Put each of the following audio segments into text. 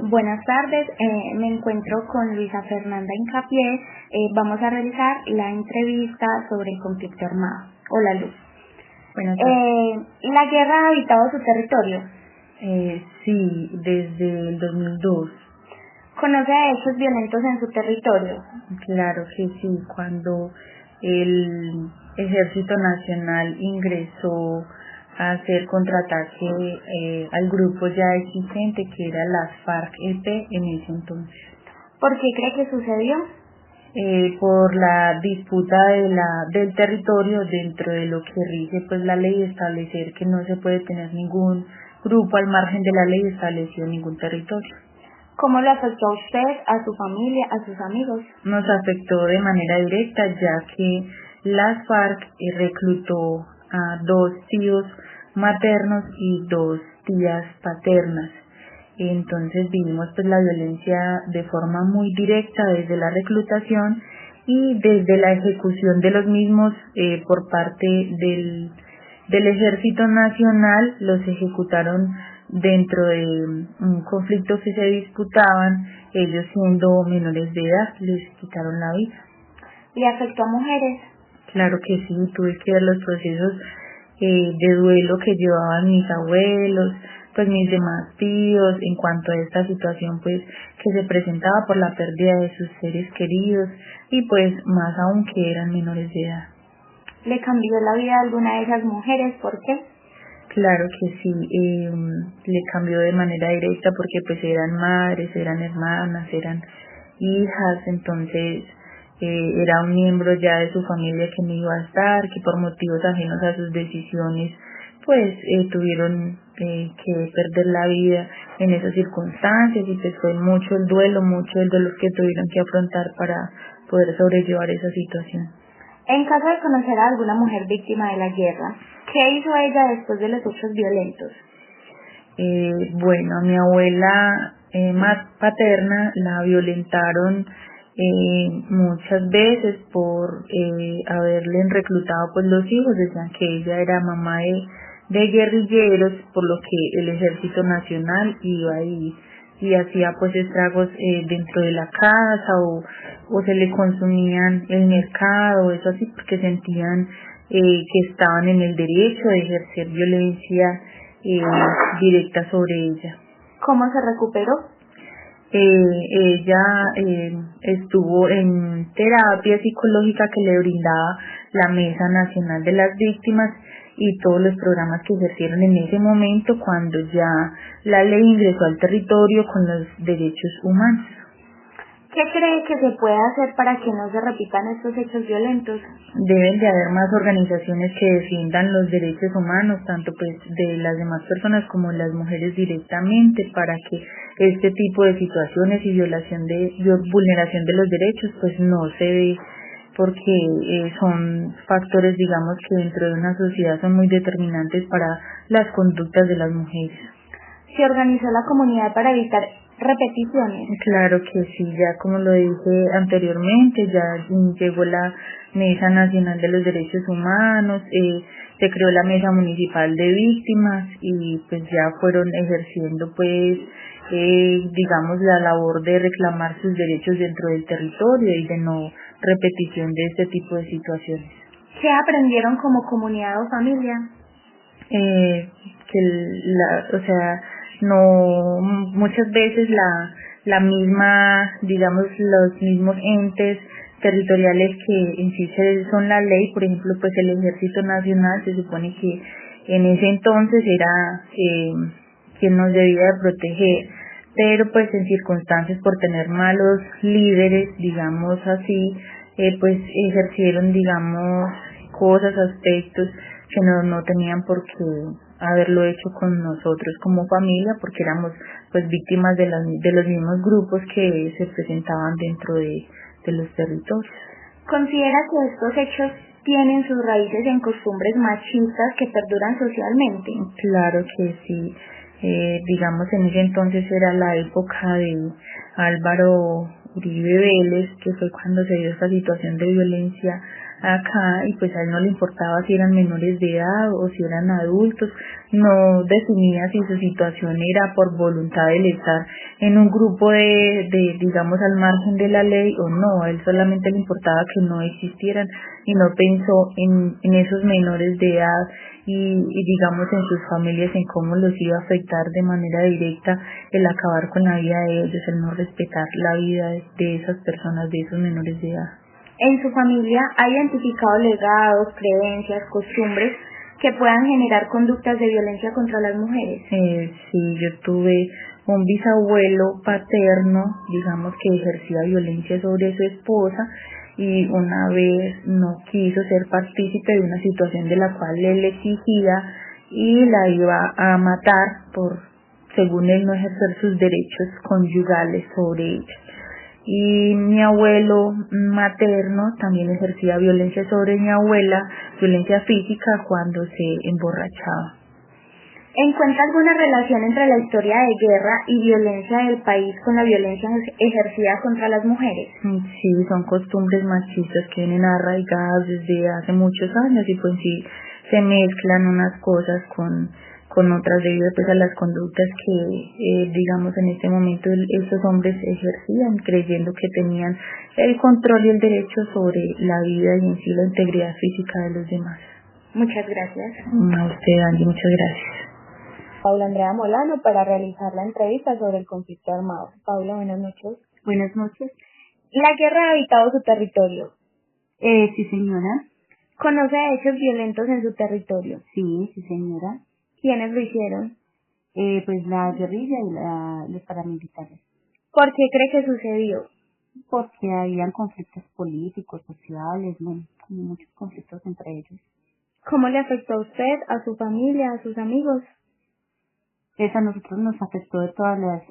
Buenas tardes, me encuentro con Luisa Fernanda Hincapié. Vamos a realizar la entrevista sobre el conflicto armado. Hola, Luz. Buenas tardes. ¿La guerra ha habitado su territorio? Sí, desde el 2002. ¿Conoce hechos violentos en su territorio? Claro que sí, cuando el Ejército Nacional ingresó a hacer contraataque al grupo ya existente que era las FARC-EP en ese entonces. ¿Por qué cree que sucedió? Por la disputa del territorio dentro de lo que rige pues la ley, establecer que no se puede tener ningún grupo al margen de la ley establecido en ningún territorio. ¿Cómo lo afectó a usted, a su familia, a sus amigos? Nos afectó de manera directa, ya que las FARC reclutó a 2 tíos maternos y 2 tías paternas. Entonces vivimos pues la violencia de forma muy directa desde la reclutación y desde la ejecución de los mismos por parte del Ejército Nacional. Los ejecutaron dentro de un conflicto que se disputaban, ellos siendo menores de edad, les quitaron la vida. ¿Le afectó a mujeres? Claro que sí, tuve que ver los procesos de duelo que llevaban mis abuelos, pues mis demás tíos, en cuanto a esta situación pues que se presentaba por la pérdida de sus seres queridos y pues más aún que eran menores de edad. ¿Le cambió la vida a alguna de esas mujeres? ¿Por qué? Claro que sí, le cambió de manera directa porque pues eran madres, eran hermanas, eran hijas, entonces era un miembro ya de su familia que no iba a estar, que por motivos ajenos a sus decisiones pues tuvieron que perder la vida en esas circunstancias y pues fue mucho el dolor que tuvieron que afrontar para poder sobrellevar esa situación. En caso de conocer a alguna mujer víctima de la guerra, ¿qué hizo ella después de los hechos violentos? Bueno, a mi abuela paterna la violentaron muchas veces por haberle reclutado pues los hijos, decían que ella era mamá de guerrilleros, por lo que el Ejército Nacional iba y hacía pues estragos dentro de la casa o se le consumían el mercado, eso así, porque sentían que estaban en el derecho de ejercer violencia directa sobre ella. ¿Cómo se recuperó? Ella estuvo en terapia psicológica que le brindaba la Mesa Nacional de las Víctimas y todos los programas que ejercieron en ese momento cuando ya la ley ingresó al territorio con los derechos humanos. ¿Qué cree que se puede hacer para que no se repitan estos hechos violentos? Deben de haber más organizaciones que defiendan los derechos humanos, tanto pues de las demás personas como las mujeres directamente, para que este tipo de situaciones y vulneración de los derechos pues no se dé, porque son factores, digamos, que dentro de una sociedad son muy determinantes para las conductas de las mujeres. ¿Se organizó la comunidad para evitar repeticiones? Claro que sí, ya como lo dije anteriormente, ya llegó la Mesa Nacional de los Derechos Humanos, se creó la Mesa Municipal de Víctimas y pues ya fueron ejerciendo pues digamos la labor de reclamar sus derechos dentro del territorio y de no repetición de este tipo de situaciones. ¿Qué aprendieron como comunidad o familia? No, muchas veces la misma, digamos, los mismos entes territoriales que en sí son la ley, por ejemplo, pues el Ejército Nacional se supone que en ese entonces era quien nos debía de proteger, pero pues en circunstancias por tener malos líderes, digamos así, pues ejercieron, digamos, cosas, aspectos que no tenían por qué haberlo hecho con nosotros como familia, porque éramos pues víctimas de los mismos grupos que se presentaban dentro de los territorios. ¿Considera que estos hechos tienen sus raíces en costumbres machistas que perduran socialmente? Claro que sí. Digamos, en ese entonces era la época de Álvaro Uribe Vélez, que fue cuando se dio esta situación de violencia acá, y pues a él no le importaba si eran menores de edad o si eran adultos, no definía si su situación era por voluntad del estar en un grupo digamos, al margen de la ley o no. A él solamente le importaba que no existieran y no pensó en esos menores de edad y digamos en sus familias, en cómo los iba a afectar de manera directa el acabar con la vida de ellos, el no respetar la vida de esas personas, de esos menores de edad. ¿En su familia ha identificado legados, creencias, costumbres que puedan generar conductas de violencia contra las mujeres? Sí, yo tuve un bisabuelo paterno, digamos, que ejercía violencia sobre su esposa y una vez no quiso ser partícipe de una situación de la cual él exigía y la iba a matar por, según él, no ejercer sus derechos conyugales sobre ella. Y mi abuelo materno también ejercía violencia sobre mi abuela, violencia física cuando se emborrachaba. ¿Encuentra alguna relación entre la historia de guerra y violencia del país con la violencia ejercida contra las mujeres? Sí, son costumbres machistas que vienen arraigadas desde hace muchos años y pues sí se mezclan unas cosas con otras debido pues a las conductas que digamos en este momento estos hombres ejercían creyendo que tenían el control y el derecho sobre la vida y en sí la integridad física de los demás. Muchas gracias. A usted, Andy, muchas gracias. Paula Andrea Molano para realizar la entrevista sobre el conflicto armado. Paula, buenas noches. Buenas noches. La guerra ha habitado su territorio. Sí, señora. ¿Conoce hechos violentos en su territorio? Sí, señora. ¿Quiénes lo hicieron? Pues la guerrilla y los paramilitares. ¿Por qué cree que sucedió? Porque habían conflictos políticos, sociales, bueno, muchos conflictos entre ellos. ¿Cómo le afectó a usted, a su familia, a sus amigos? A nosotros nos afectó de todas las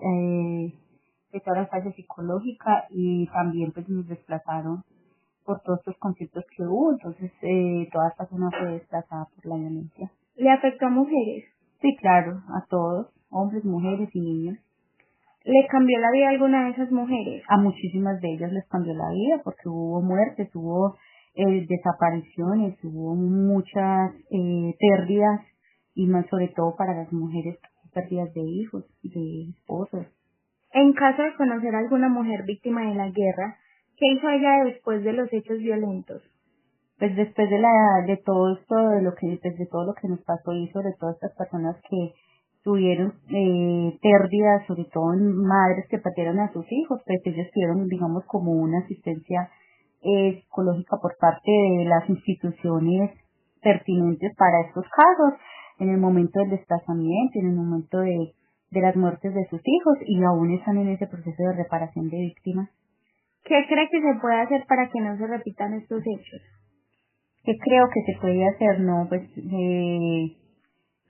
fases psicológicas y también pues nos desplazaron por todos estos conflictos que hubo, entonces toda esta zona fue desplazada por la violencia. ¿Le afectó a mujeres? Sí, claro, a todos, hombres, mujeres y niños. ¿Le cambió la vida a alguna de esas mujeres? A muchísimas de ellas les cambió la vida porque hubo muertes, hubo desapariciones, hubo muchas pérdidas y más sobre todo para las mujeres, pérdidas de hijos, de esposos. En caso de conocer a alguna mujer víctima de la guerra, ¿qué hizo ella después de los hechos violentos? Pues después de todo esto, de todo lo que nos pasó y sobre todo estas personas que tuvieron pérdidas, sobre todo en madres que perdieron a sus hijos, pues ellos tuvieron, digamos, como una asistencia psicológica por parte de las instituciones pertinentes para estos casos, en el momento del desplazamiento, en el momento de las muertes de sus hijos y aún están en ese proceso de reparación de víctimas. ¿Qué cree que se puede hacer para que no se repitan estos hechos? ¿Qué creo que se puede hacer? No, pues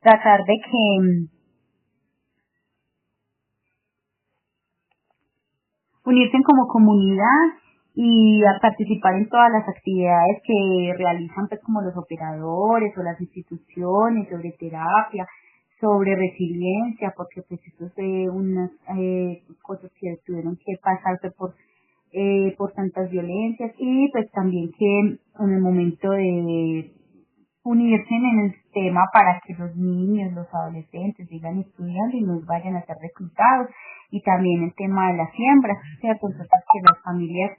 tratar de que unirse como comunidad y a participar en todas las actividades que realizan pues como los operadores o las instituciones sobre terapia, sobre resiliencia, porque pues eso es unas cosas que tuvieron que pasarse por tantas violencias y pues también que en el momento de unirse en el tema para que los niños, los adolescentes sigan estudiando y no vayan a ser reclutados y también el tema de las siembras, ¿cierto? Entonces que las familias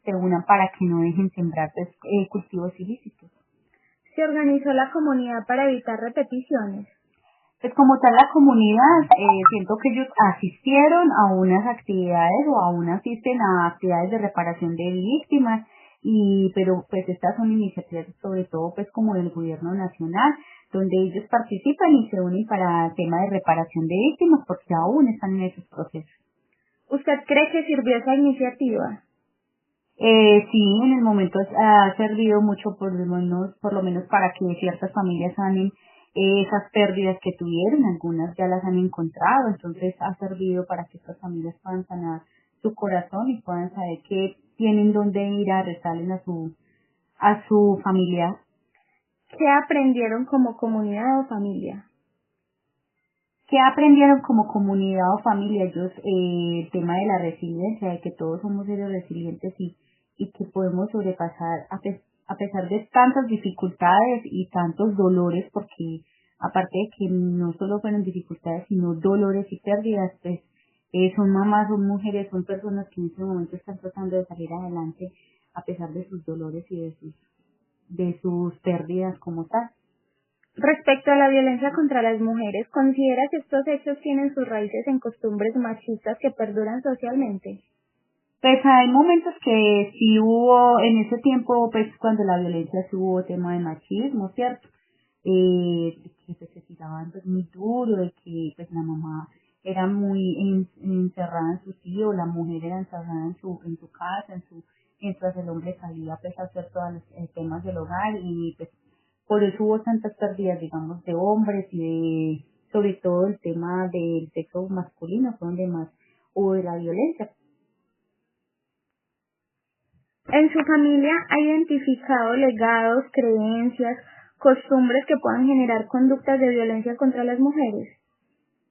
se unan para que no dejen sembrar pues, cultivos ilícitos. ¿Se organizó la comunidad para evitar repeticiones? Pues como tal la comunidad, siento que ellos asistieron a unas actividades o aún asisten a actividades de reparación de víctimas, pero pues estas son iniciativas sobre todo pues como del gobierno nacional, donde ellos participan y se unen para el tema de reparación de víctimas porque aún están en esos procesos. ¿Usted cree que sirvió esa iniciativa? Sí, en el momento ha servido mucho por lo menos para que ciertas familias sanen esas pérdidas que tuvieron, algunas ya las han encontrado, entonces ha servido para que estas familias puedan sanar su corazón y puedan saber que tienen dónde ir a rezarle a su familiar. ¿Qué aprendieron como comunidad o familia? ¿Qué aprendieron como comunidad o familia? Ellos, el tema de la resiliencia, de que todos somos seres resilientes y que podemos sobrepasar a pesar de tantas dificultades y tantos dolores, porque aparte de que no solo fueron dificultades, sino dolores y pérdidas, pues son mamás, son mujeres, son personas que en este momento están tratando de salir adelante a pesar de sus dolores y de sus pérdidas como tal. Respecto a la violencia contra las mujeres, ¿considera que estos hechos tienen sus raíces en costumbres machistas que perduran socialmente? Pues hay momentos que sí hubo, en ese tiempo, pues cuando la violencia sí hubo tema de machismo, ¿cierto? Que pues, se tiraban pues muy duro, de que pues la mamá era muy encerrada en su sitio, la mujer era encerrada en su casa, mientras el hombre salía pues a hacer todos los temas del hogar y pues por eso hubo tantas pérdidas, digamos, de hombres y sobre todo el tema del sexo masculino, fue donde más hubo de la violencia. ¿En su familia ha identificado legados, creencias, costumbres que puedan generar conductas de violencia contra las mujeres?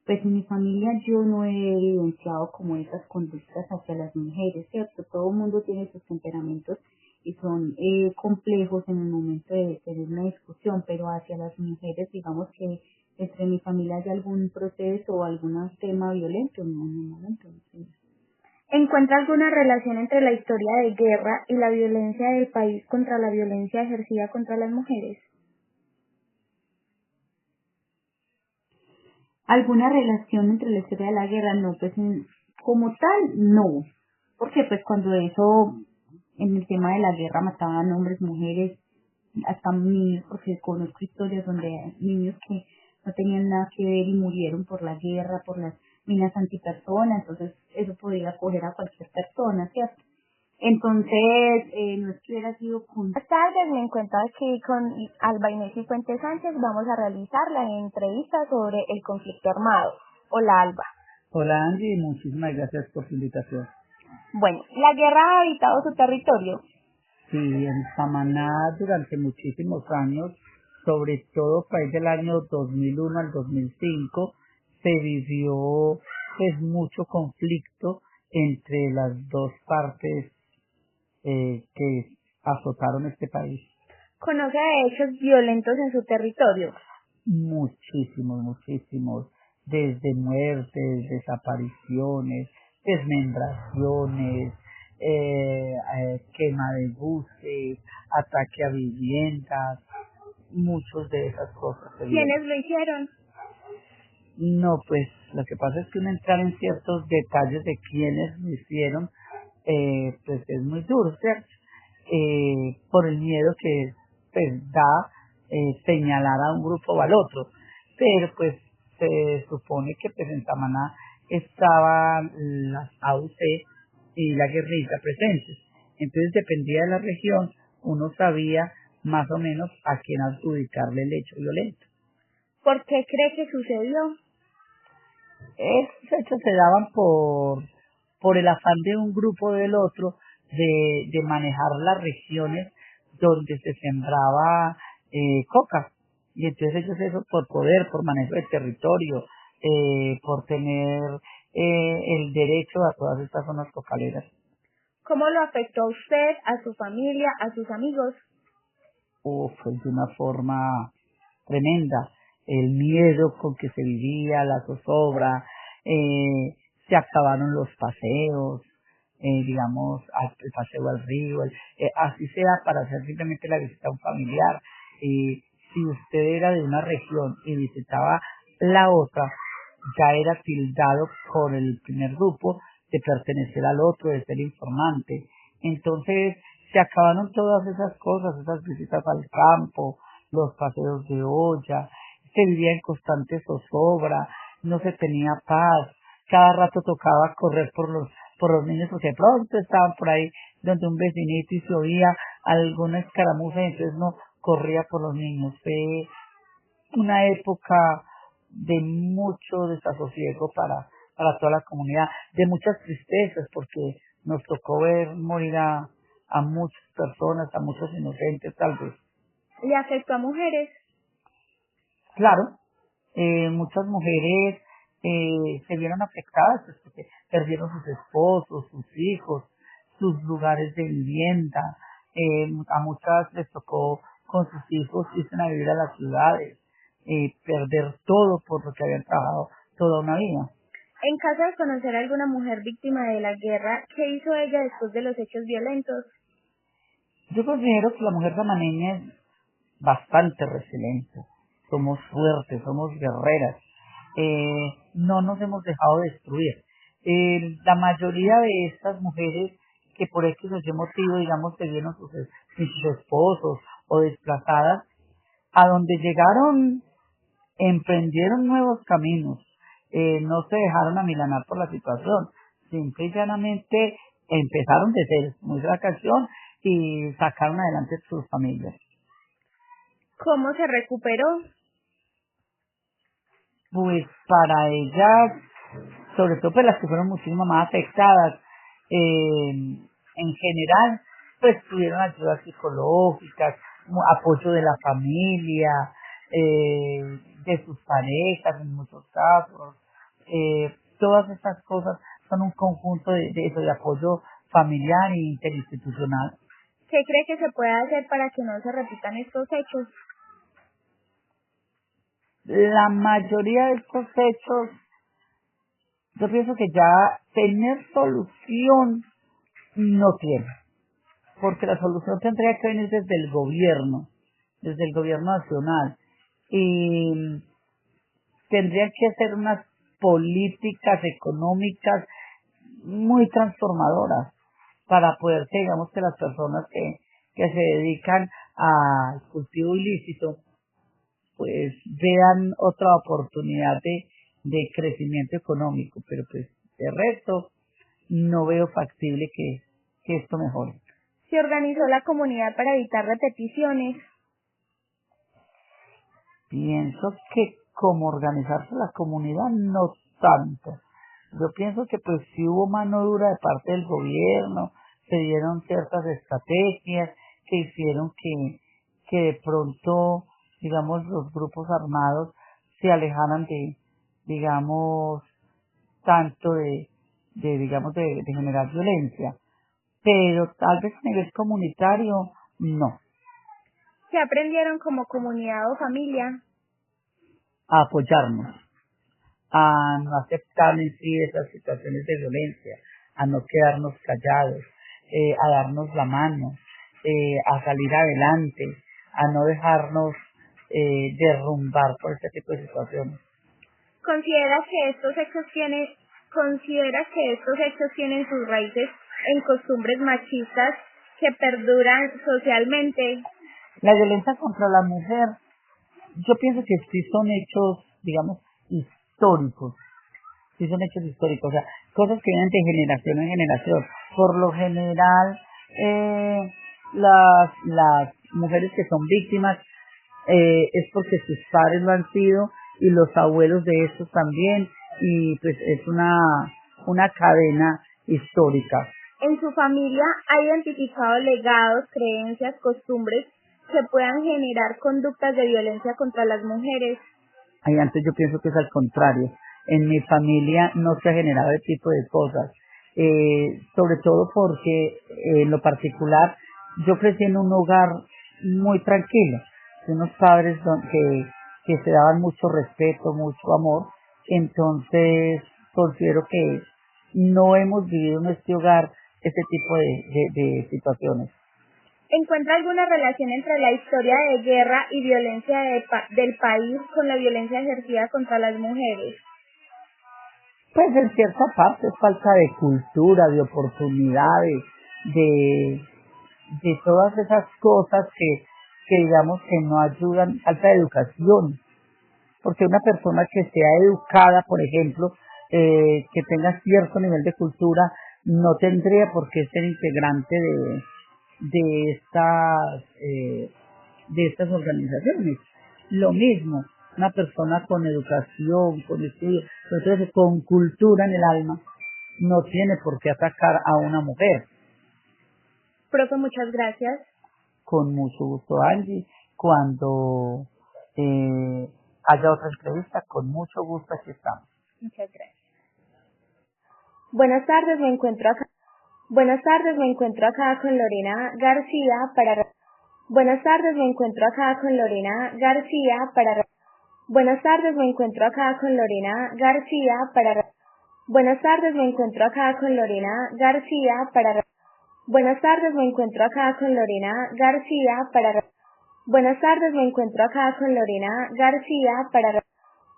Pues en mi familia yo no he evidenciado como esas conductas hacia las mujeres, ¿cierto? Todo el mundo tiene sus temperamentos y son complejos en el momento de tener una discusión, pero hacia las mujeres, digamos que entre mi familia hay algún proceso o algún tema violento, no, en el momento no sé. ¿Encuentra alguna relación entre la historia de guerra y la violencia del país contra la violencia ejercida contra las mujeres? ¿Alguna relación entre la historia de la guerra? No, pues como tal, no. Porque pues cuando eso, en el tema de la guerra mataban hombres, mujeres, hasta niños, porque conozco historias donde hay niños que no tenían nada que ver y murieron por la guerra, por las minas antipersonas, entonces eso podría acoger a cualquier persona, ¿cierto? Entonces, no es que hubiera sido con... Buenas tardes, me encuentro aquí con Alba Inés Fuentes Sánchez. Vamos a realizar la entrevista sobre el conflicto armado. Hola, Alba. Hola Angie, muchísimas gracias por su invitación. Bueno, la guerra ha habitado su territorio. Sí, en Samaná durante muchísimos años, sobre todo para el año 2001 al 2005, se vivió pues mucho conflicto entre las dos partes que azotaron este país. ¿Conoce de hechos violentos en su territorio? Muchísimos, desde muertes, desapariciones, desmembraciones, quema de buses, ataque a viviendas, muchos de esas cosas. ¿Quiénes lo hicieron? No, pues lo que pasa es que uno entrar en ciertos detalles de quiénes lo hicieron, pues es muy duro, ¿cierto? Por el miedo que pues da señalar a un grupo o al otro, pero pues se supone que pues en Samaná estaban las AUC y la guerrilla presentes, entonces dependía de la región, uno sabía más o menos a quién adjudicarle el hecho violento. ¿Por qué cree que sucedió? Estos hechos se daban por el afán de un grupo o del otro de manejar las regiones donde se sembraba coca. Y entonces ellos eso por poder, por manejo del territorio, por tener el derecho a todas estas zonas cocaleras. ¿Cómo lo afectó a usted, a su familia, a sus amigos? Fue de una forma tremenda. El miedo con que se vivía, la zozobra, se acabaron los paseos, digamos, el paseo al río, así sea para hacer simplemente la visita a un familiar. Si usted era de una región y visitaba la otra, ya era tildado por el primer grupo de pertenecer al otro, de ser informante. Entonces, se acabaron todas esas cosas, esas visitas al campo, los paseos de olla, se vivía en constante zozobra, no se tenía paz, cada rato tocaba correr por los niños, porque de pronto estaban por ahí donde un vecinito y se oía alguna escaramuza, y entonces no corría por los niños. Fue una época de mucho desasosiego para toda la comunidad, de muchas tristezas, porque nos tocó ver morir a muchas personas, a muchos inocentes tal vez. ¿Le afectó a mujeres? Claro, muchas mujeres se vieron afectadas pues, porque perdieron sus esposos, sus hijos, sus lugares de vivienda. A muchas les tocó con sus hijos irse a vivir a las ciudades, perder todo por lo que habían trabajado toda una vida. En caso de conocer a alguna mujer víctima de la guerra, ¿qué hizo ella después de los hechos violentos? Yo considero que la mujer samaneña es bastante resiliente. Somos fuertes, somos guerreras. No nos hemos dejado destruir. La mayoría de estas mujeres que por X o Y motivo, digamos, se vieron sus esposos o desplazadas, a donde llegaron, emprendieron nuevos caminos. No se dejaron amilanar por la situación. Simple y llanamente empezaron de cero, muy la canción, y sacaron adelante sus familias. ¿Cómo se recuperó? Pues para ellas, sobre todo pues las que fueron muchísimo más afectadas, en general, pues tuvieron ayudas psicológicas, apoyo de la familia, de sus parejas en muchos casos. Todas estas cosas son un conjunto de apoyo familiar e interinstitucional. ¿Qué cree que se puede hacer para que no se repitan estos hechos? La mayoría de estos hechos, yo pienso que ya tener solución no tiene, porque la solución tendría que venir desde el gobierno nacional, y tendrían que ser unas políticas económicas muy transformadoras para poder que, digamos, que las personas que se dedican al cultivo ilícito pues vean otra oportunidad de crecimiento económico, pero pues de resto no veo factible que esto mejore. ¿Se organizó la comunidad para evitar repeticiones? Pienso que como organizarse la comunidad no tanto. Yo pienso que pues sí hubo mano dura de parte del gobierno, se dieron ciertas estrategias que hicieron que de pronto, digamos, los grupos armados se alejaran digamos, tanto de generar violencia. Pero tal vez a nivel comunitario, no. ¿Qué aprendieron como comunidad o familia? A apoyarnos, a no aceptar en sí esas situaciones de violencia, a no quedarnos callados, a darnos la mano, a salir adelante, a no dejarnos derrumbar por este tipo de situaciones. ¿Considera que estos hechos tienen sus raíces en costumbres machistas que perduran socialmente? La violencia contra la mujer, yo pienso que sí son hechos, digamos, históricos. Sí son hechos históricos, o sea, cosas que vienen de generación en generación. Por lo general, las mujeres que son víctimas es porque sus padres lo han sido y los abuelos de estos también, y pues es una cadena histórica. ¿En su familia ha identificado legados, creencias, costumbres que puedan generar conductas de violencia contra las mujeres? Ahí antes yo pienso que es al contrario. En mi familia no se ha generado ese tipo de cosas, sobre todo porque en lo particular yo crecí en un hogar muy tranquilo, de unos padres que se daban mucho respeto, mucho amor. Entonces considero que no hemos vivido en este hogar este tipo de situaciones. ¿Encuentra alguna relación entre la historia de guerra y violencia del país con la violencia ejercida contra las mujeres? Pues en cierta parte es falta de cultura, de oportunidades, de todas esas cosas que digamos que no ayudan, falta de educación. Porque una persona que sea educada, por ejemplo, que tenga cierto nivel de cultura, no tendría por qué ser integrante de estas organizaciones. Lo mismo, una persona con educación, con estudio, entonces con cultura en el alma, no tiene por qué atacar a una mujer. Profe, muchas gracias. Con mucho gusto, Angie. Cuando haya otra entrevista, con mucho gusto aquí estamos. Muchas gracias. Buenas tardes, me encuentro acá con Lorena García para Buenas tardes, me encuentro acá con Lorena García para Buenas tardes, me encuentro acá con Lorena García para... Buenas tardes, me encuentro acá con Lorena García para... Buenas tardes, me encuentro acá con Lorena García para...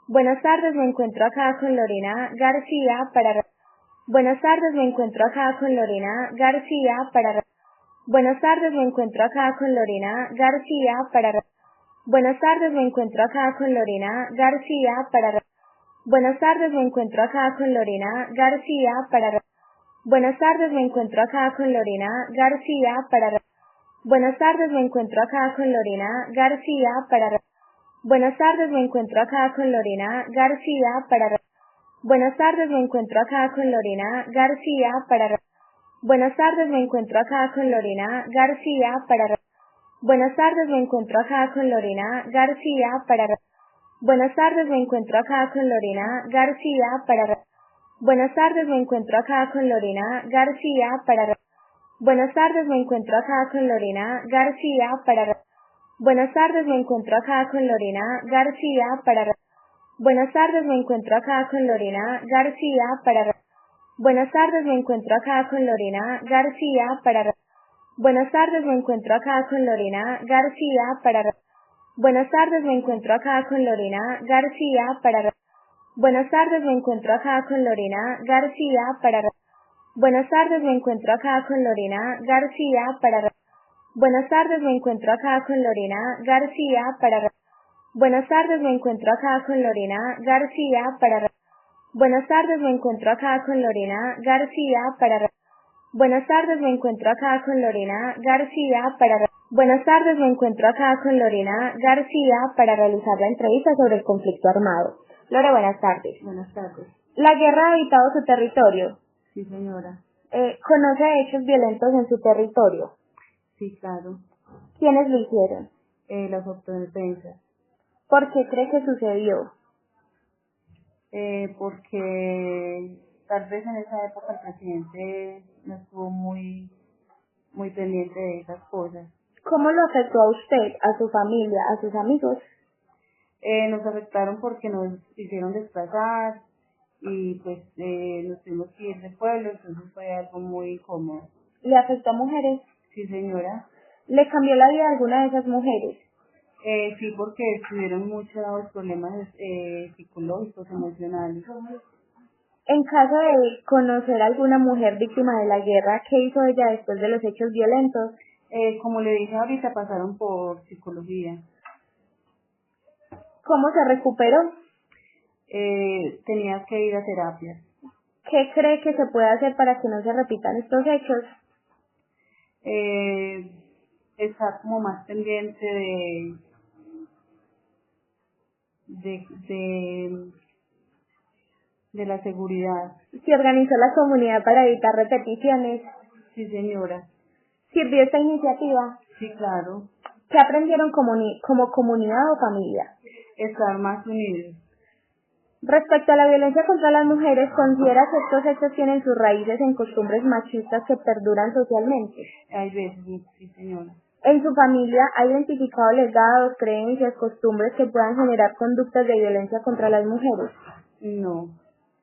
Buenas tardes, me encuentro acá con Lorena García para... Buenas tardes, me encuentro acá con Lorena García para... Buenas tardes, me encuentro acá con Lorena García para... Buenas tardes, me encuentro acá con Lorena García para... Buenas tardes, me encuentro acá con Lorena García para... Buenas tardes, me encuentro acá con Lorena García para... Buenas tardes, me encuentro acá con Lorena García para... Buenas tardes, me encuentro acá con Lorena García para... Buenas tardes, me encuentro acá con Lorena García para... Buenas tardes, me encuentro acá con Lorena García para... Buenas tardes, me encuentro acá con Lorena García para... Buenas tardes, me encuentro acá con Lorena García para... Buenas tardes, me encuentro acá con Lorena García para... Buenas tardes, me encuentro acá con Lorena García para... Buenas tardes, me encuentro acá con Lorena García para... Buenas tardes, me encuentro acá con Lorena García para... Buenas tardes, me encuentro acá con Lorena García para... Buenas tardes, me encuentro acá con Lorena García para... Buenas tardes, me encuentro acá con Lorena García para... Buenas tardes, me encuentro acá con Lorena García para... Buenas tardes, me encuentro acá con Lorena García para... Buenas tardes, me encuentro acá con Lorena García para... Buenas tardes, me encuentro acá con Lorena García para... Buenas tardes, me encuentro acá con Lorena García para... Buenas tardes, me encuentro acá con Lorena García para... Buenas tardes, me encuentro acá con Lorena García para realizar la entrevista sobre el conflicto armado. Lore, buenas tardes. Buenas tardes. La guerra ha habitado su territorio. Sí, señora. ¿Conoce hechos violentos en su territorio? Sí, claro. ¿Quiénes lo hicieron? Las autodefensas. ¿Por qué cree que sucedió? Porque tal vez en esa época el presidente no estuvo muy pendiente de esas cosas. ¿Cómo lo afectó a usted, a su familia, a sus amigos? Nos afectaron porque nos hicieron desplazar y pues nos tuvimos que ir de pueblo, entonces fue algo muy incómodo. ¿Le afectó a mujeres? Sí, señora. ¿Le cambió la vida a alguna de esas mujeres? Sí, porque tuvieron muchos problemas psicológicos, emocionales. En caso de conocer a alguna mujer víctima de la guerra, ¿qué hizo ella después de los hechos violentos? Como le dije ahorita, pasaron por psicología. ¿Cómo se recuperó? Tenía que ir a terapia. ¿Qué cree que se puede hacer para que no se repitan estos hechos? Estar como más pendiente de la seguridad. ¿Se organizó la comunidad para evitar repeticiones? Sí, señora. ¿Sirvió esta iniciativa? Sí, claro. ¿Qué aprendieron como comunidad o familia? Estar más unidos. Respecto a la violencia contra las mujeres, ¿considera que estos hechos tienen sus raíces en costumbres machistas que perduran socialmente? Hay veces, sí, señora. ¿En su familia ha identificado legados, creencias, costumbres que puedan generar conductas de violencia contra las mujeres? No.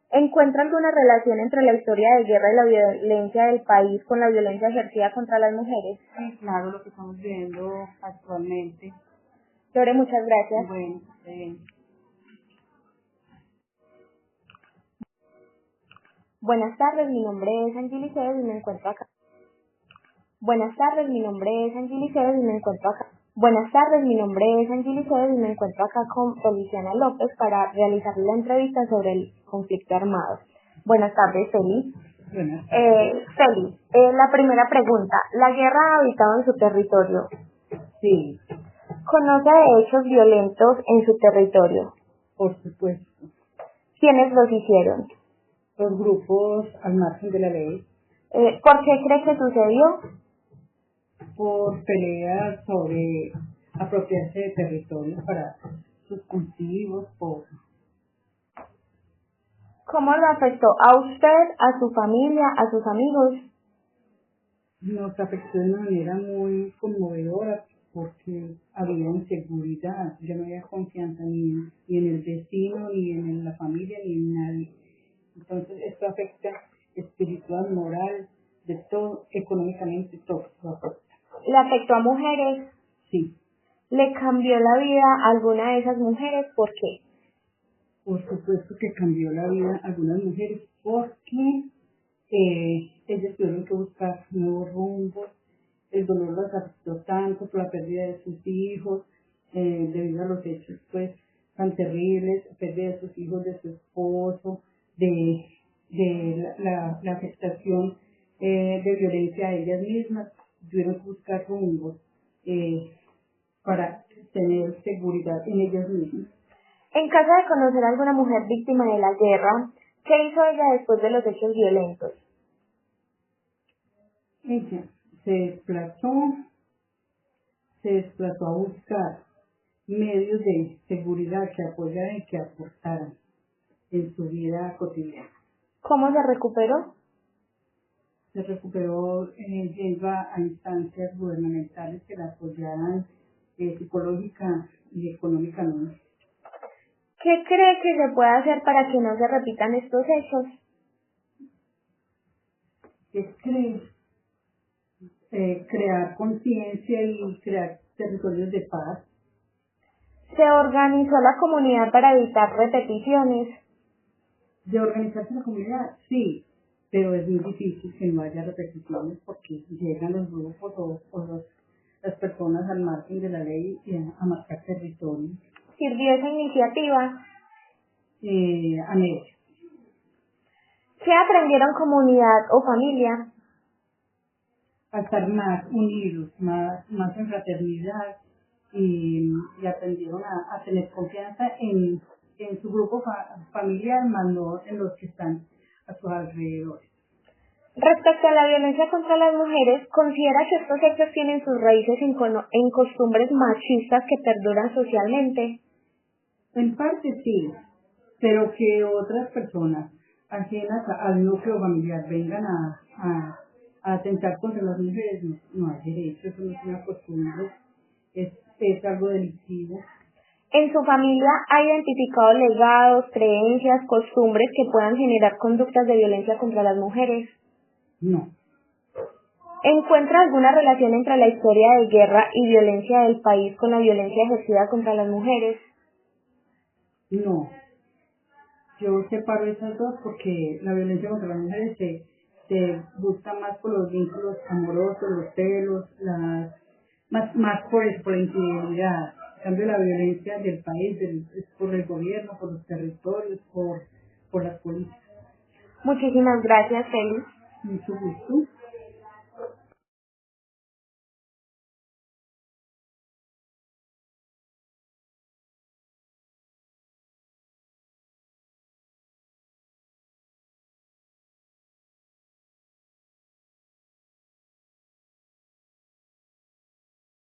¿Encuentra alguna relación entre la historia de guerra y la violencia del país con la violencia ejercida contra las mujeres? Sí, claro, lo que estamos viendo actualmente. Lore, muchas gracias. Bueno, bien. Buenas tardes, mi nombre es Angelicedo y me encuentro acá. Buenas tardes, mi nombre es Angelicedo y me encuentro acá. Buenas tardes, mi nombre es Angelicedo y me encuentro acá con Feliciana López para realizar la entrevista sobre el conflicto armado. Buenas tardes, Feli. Buenas tardes. Feli, la primera pregunta. ¿La guerra ha habitado en su territorio? Sí, ¿Conoce de hechos violentos en su territorio? por supuesto. ¿Quiénes los hicieron? Los grupos al margen de la ley, ¿Por qué cree que sucedió? por peleas sobre apropiarse de territorios para sus cultivos, por ¿Cómo lo afectó a usted, a su familia, a sus amigos? nos afectó de una manera muy conmovedora porque había inseguridad, ya no había confianza ni en el vecino, ni en la familia, ni en nadie. Entonces esto afecta espiritual, moral, de todo, económicamente, todo lo afecta. ¿Le afectó a mujeres? Sí, ¿Le cambió la vida a alguna de esas mujeres? ¿Por qué? por supuesto que cambió la vida a algunas mujeres porque ellas tuvieron que buscar nuevos rumbos, el dolor las afectó tanto por la pérdida de sus hijos, debido a los hechos pues tan terribles, pérdida de sus hijos, de su esposo, de la afectación de violencia a ellas mismas, tuvieron que buscar rumbos para tener seguridad en ellas mismas. En caso de conocer a alguna mujer víctima de la guerra, ¿qué hizo ella después de los hechos violentos? Ella se desplazó a buscar medios de seguridad que apoyaran y que aportaran en su vida cotidiana. ¿Cómo se recuperó? Se recuperó yendo a instancias gubernamentales que la apoyaran psicológica y económicamente. ¿Qué cree que se puede hacer para que no se repitan estos hechos? Es crear conciencia y crear territorios de paz. ¿Se organizó la comunidad para evitar repeticiones? De organizarse la comunidad, sí, pero es muy difícil que no haya repeticiones porque llegan los grupos las personas al margen de la ley a marcar territorio. ¿Sirvió esa iniciativa? A medias. ¿Qué aprendieron comunidad o familia? A estar más unidos, más en fraternidad y aprendieron a tener confianza en su grupo familiar, más no en los que están a sus alrededores. Respecto a la violencia contra las mujeres, ¿considera que estos hechos tienen sus raíces en costumbres machistas que perduran socialmente? En parte sí, pero que otras personas ajenas al núcleo familiar vengan a atentar contra las mujeres, no hay derecho, eso no es una costumbre, es algo delictivo. ¿En su familia ha identificado legados, creencias, costumbres que puedan generar conductas de violencia contra las mujeres? No, ¿Encuentra alguna relación entre la historia de guerra y violencia del país con la violencia ejercida contra las mujeres? no. Yo separo esas dos porque la violencia contra las mujeres se busca más por los vínculos amorosos, los celos, más por eso, por la infidelidad. En cambio, la violencia del país es por el gobierno, por los territorios, por las políticas. Muchísimas gracias, Félix. Mucho gusto.